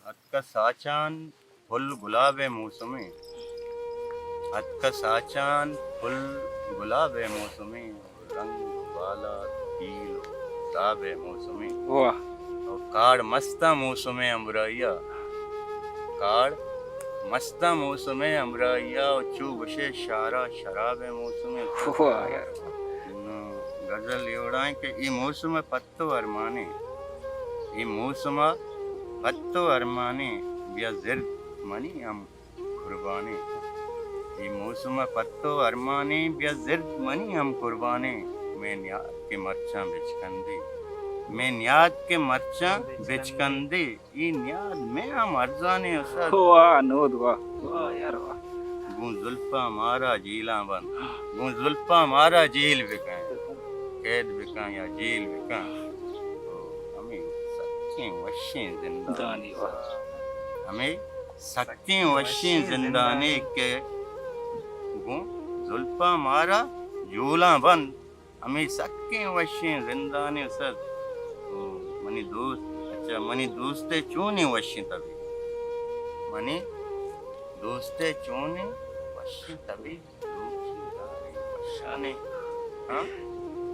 अtka Sachan full गुलाबे मौसमी अtka Sachan full गुलाबे मौसमी रंग वाला पीलो ताबे मौसमी वाह और काड़ मस्ता मौसमे अमराइया काड़ मस्ता मौसमे अमराइया और चू बशे शारा शराबे मौसमे वाह यार गजल एवड़ाएं कि ई मौसम पत्तो अरमाने ई मौसम पत्तो अरमाने बिया जिर्द मनी हम कुर्बाने ई मौसम पत्तो अरमाने बिया जिर्द मनी हम कुर्बाने मैं न्याद के मर्चा बिचकंदे मैं न्याद के मर्चा बिचकंदे ई न्याद में हम अर्जाने उसद वाह नोद वाह वाह यार वाह गूं जुल्फा मारा जीला बंद गूं जुल्फा मारा जेल बिकाए कैद बिका या जेल बिका तो हमें सच्ची वशी जिंदानी हमें सच्ची वशी जिंदानी के गूं जुल्फा मारा झूला बंद हमें सच्ची वशी जिंदानी सद तो मनी दोस्त अच्छा मनी दोस्ते चूनी वशी तभी मनी दोस्ते चूनी वशी तभी वशाने हाँ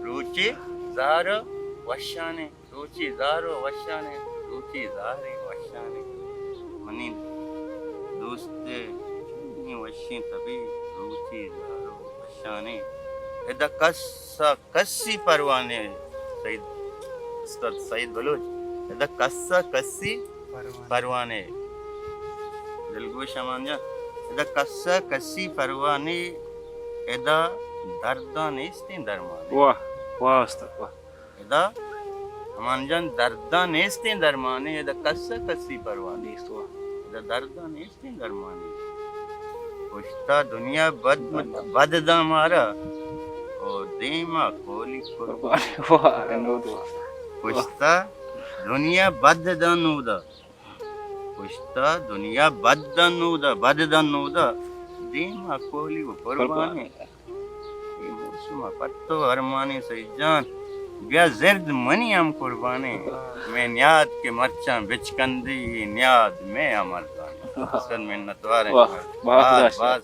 रुचि ज़ारो वशाने रुचि ज़ारो वशाने रुचि ज़ारे वशाने मनी दोस्ते चूनी वशी तभी रुचि ज़ारो वशाने इधर कस्सी परवाने सईद उस्ताद सईद बलूच इधर कस्सी परवाने दिलगोश अमांजा इधर कस्सी परवाने इधर दर्दा नेस्ती दरमाने वाह वाह उस्ताद वाह इधर अमांजन दर्दा नेस्ती दरमाने इधर कस्सी परवाने इधर दर्दा नेस्ती दरमाने पुश्ता दुनिया बददा मारा और देमा कोली कुर्बानी वाह नोद वाह पुश्ता दुनिया बददा देमा कोली कुर्बानी ये मौसम पत्तो अरमाने सईजान बिया जिर्द मनी हम कुर्बाने मैं न्याद के मर्चा बिचकंदी न्याद में अमर जाने मिन्नतवार वाह वाह